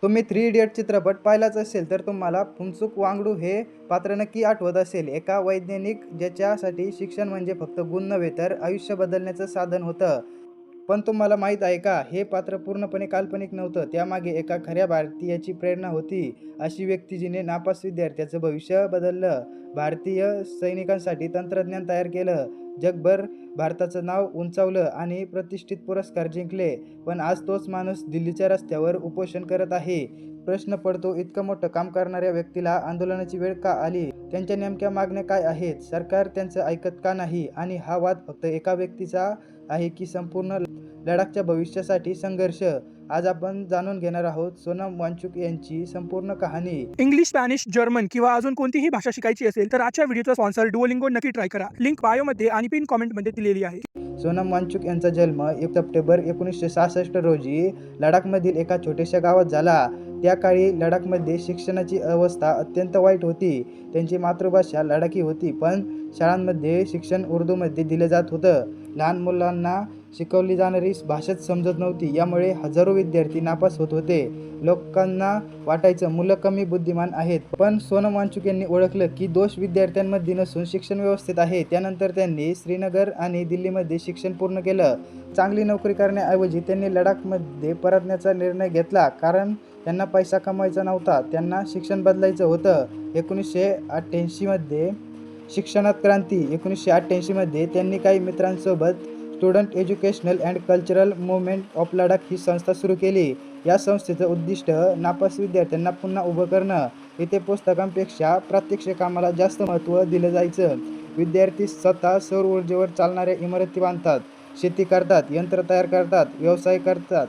तुम्ही three idiot चित्रपट पाहिलाच असेल तर तुम्हाला फुन्सुक वांगडू हे पात्र नक्की आठवत असेल. एका वैज्ञानिक ज्याच्यासाठी शिक्षण म्हणजे फक्त गुण नव्हे तर आयुष्य बदलण्याचं साधन होतं. पण तुम्हाला माहीत आहे का, हे पात्र पूर्णपणे काल्पनिक नव्हतं. त्यामागे एका खऱ्या भारतीयाची प्रेरणा होती. अशी व्यक्ती जिने नापास विद्यार्थ्याचं भविष्य बदललं, भारतीय सैनिकांसाठी तंत्रज्ञान तयार केलं, जगभर भारताचं नाव उंचावलं आणि प्रतिष्ठित पुरस्कार जिंकले. पण आज तोच माणूस दिल्लीच्या रस्त्यावर उपोषण करत आहे. प्रश्न पडतो, इतकं मोठं काम करणाऱ्या व्यक्तीला आंदोलनाची वेळ का आली? त्यांच्या नेमक्या मागण्या काय आहेत? सरकार त्यांचं ऐकत का नाही? आणि हा वाद फक्त एका व्यक्तीचा आहे की संपूर्ण लडाखच्या भविष्यासाठी संघर्ष? आज आपण जाणून घेणार आहोत सोनम वांगचुक यांची संपूर्ण कहाणी. इंग्लिश, स्पॅनिश, जर्मन किंवा अजून कोणतीही भाषा शिकायची असेल तर आजच्या व्हिडिओचा स्पॉन्सर डुओलिंगो नक्की ट्राय करा. लिंक बायोमध्ये आणि पिन कॉमेंटमध्ये दिलेली आहे. सोनम वांगचुक यांचा जन्म 1 सप्टेंबर 1966 रोजी लडाखमधील एका छोट्याशा गावात झाला. त्या काळी लडाखमध्ये शिक्षणाची अवस्था अत्यंत वाईट होती. त्यांची मातृभाषा लडाखी होती, पण शाळांमध्ये शिक्षण उर्दूमध्ये दिलं जात होतं. लहान मुलांना शिकवली जाणारी भाषाच समजत नव्हती. यामुळे हजारो विद्यार्थी नापास होत होते. लोकांना वाटायचं मुलं कमी बुद्धिमान आहेत. पण सोनम वांगचुक यांनी ओळखलं की दोष विद्यार्थ्यांमध्ये नसून शिक्षण व्यवस्थेत आहे. त्यानंतर त्यांनी श्रीनगर आणि दिल्लीमध्ये शिक्षण पूर्ण केलं. चांगली नोकरी करण्याऐवजी त्यांनी लडाखमध्ये परतण्याचा निर्णय घेतला, कारण त्यांना पैसा कमवायचा नव्हता, त्यांना शिक्षण बदलायचं होतं. 1988 मध्ये शिक्षणात क्रांती. 1988 मध्ये त्यांनी काही मित्रांसोबत student educational and cultural movement of Ladakh ही संस्था सुरू केली. या संस्थेचं उद्दिष्ट नापास विद्यार्थ्यांना पुन्हा उभं करणं. इथे पुस्तकांपेक्षा प्रात्यक्षिक कामाला जास्त महत्त्व दिलं जायचं. विद्यार्थी स्वतः सौर ऊर्जेवर चालणाऱ्या इमारती बांधतात, शेती करतात, यंत्र तयार करतात, व्यवसाय करतात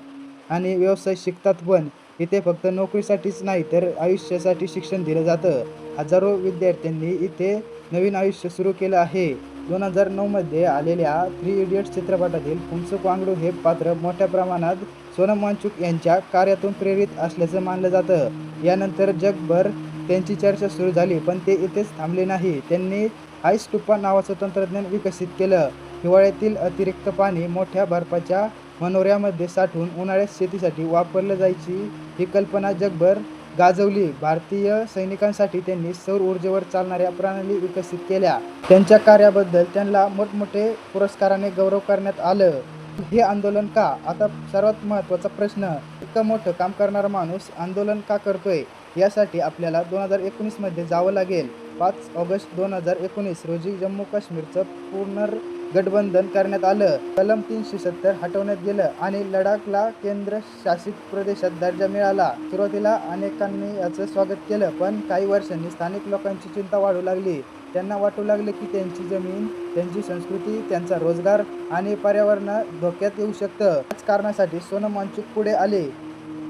आणि व्यवसाय शिकतात. पण इथे फक्त नोकरीसाठीच नाही तर आयुष्यासाठी शिक्षण दिलं जातं. हजारो विद्यार्थ्यांनी इथे नवीन आयुष्य सुरू केलं आहे. 2009 मध्ये आलेल्या थ्री इडियट्स चित्रपटातील फुन्सुक वांगडू हे पात्र मोठ्या प्रमाणात सोनम वांगचुक यांच्या कार्यातून प्रेरित असल्याचं मानलं जातं. यानंतर जगभर त्यांची चर्चा सुरू झाली, पण ते इथेच थांबले नाही. त्यांनी आईस टुप्पा नावाचं तंत्रज्ञान विकसित केलं. हिवाळ्यातील अतिरिक्त पाणी मोठ्या बर्फाच्या मनोऱ्यामध्ये साठवून उन्हाळ्यात शेतीसाठी वापरलं जायची ही कल्पना जगभर गाजवली. भारतीय सैनिकांसाठी त्यांनी सौर ऊर्जेवर चालणाऱ्या प्रणाली विकसित केल्या. त्यांच्या कार्याबद्दल त्यांना मोठमोठे पुरस्काराने गौरव करण्यात आलं. हे आंदोलन का? आता सर्वात महत्त्वाचा प्रश्न, इतकं मोठं काम करणारा माणूस आंदोलन का करतोय? यासाठी आपल्याला 2019 मध्ये जावं लागेल. 5 ऑगस्ट 2019 रोजी जम्मू काश्मीरचं पुनर्गठबंधन करण्यात आलं. कलम 370 हटवण्यात गेलं आणि लडाखला केंद्रशासित प्रदेशात दर्जा मिळाला. सुरुवातीला अनेकांनी याचं स्वागत केलं, पण काही वर्षांनी स्थानिक लोकांची चिंता वाढू लागली. त्यांना वाटू लागलं की त्यांची जमीन, त्यांची संस्कृती, त्यांचा रोजगार आणि पर्यावरण धोक्यात येऊ शकतं. याच कारणासाठी सोनम वांगचुक पुढे आले.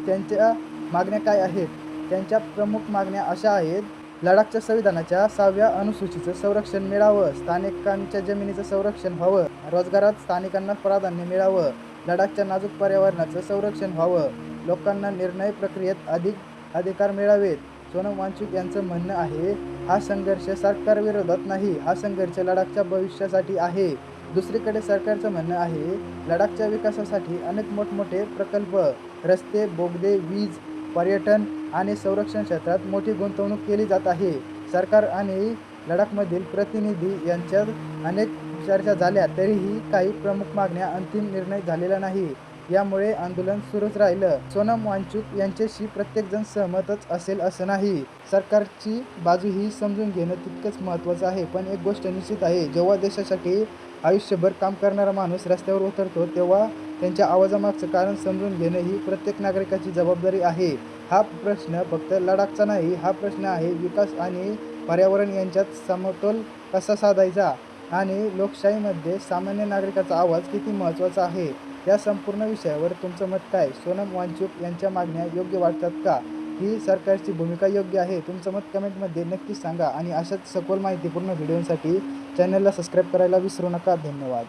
त्यांच्या मागण्या काय आहेत? त्यांच्या प्रमुख मागण्या अशा आहेत: लडाखच्या संविधानाच्या 6व्या अनुसूचीचं संरक्षण मिळावं, स्थानिकांच्या जमिनीचं संरक्षण व्हावं, रोजगारात स्थानिकांना प्राधान्य मिळावं, लडाखच्या नाजूक पर्यावरणाचं संरक्षण व्हावं, लोकांना निर्णय प्रक्रियेत अधिक अधिकार मिळावेत. सोनम वांगचुक यांचं म्हणणं आहे, हा संघर्ष सरकारविरोधात नाही, हा संघर्ष लडाखच्या भविष्यासाठी आहे. दुसरीकडे सरकारचं म्हणणं आहे, लडाखच्या विकासासाठी अनेक मोठमोठे प्रकल्प, रस्ते, बोगदे, वीज, पर्यटन आणि संरक्षण क्षेत्रात मोठी गुंतवणूक केली जात आहे. सरकार आणि लडाखमधील प्रतिनिधी यांच्यात अनेक चर्चा झाल्या, तरीही काही प्रमुख मागण्या अंतिम निर्णय झालेला नाही. यामुळे आंदोलन सुरूच राहिलं. सोनम वांगचुक यांच्याशी प्रत्येकजण सहमतच असेल असं नाही. सरकारची बाजूही समजून घेणं तितकंच महत्त्वाचं आहे. पण एक गोष्ट निश्चित आहे, जेव्हा देशासाठी आयुष्यभर काम करणारा माणूस रस्त्यावर उतरतो, तेव्हा त्यांच्या आवाजामागचं कारण समजून घेणं ही प्रत्येक नागरिकाची जबाबदारी आहे. हा प्रश्न फक्त लडाखचा नाही, हा प्रश्न आहे विकास आणि पर्यावरण यांच्यात समतोल कसा साधायचा आणि लोकशाहीमध्ये सामान्य नागरिकाचा आवाज किती महत्त्वाचा आहे. या संपूर्ण विषयावर तुमचं मत काय? सोनम वांगचुक यांच्या मागण्या योग्य वाटतात का? ही सरकारची भूमिका योग्य आहे? तुमचं मत कमेंटमध्ये नक्कीच सांगा आणि अशाच सखोल माहितीपूर्ण व्हिडिओसाठी चॅनलला सबस्क्राईब करायला विसरू नका. धन्यवाद.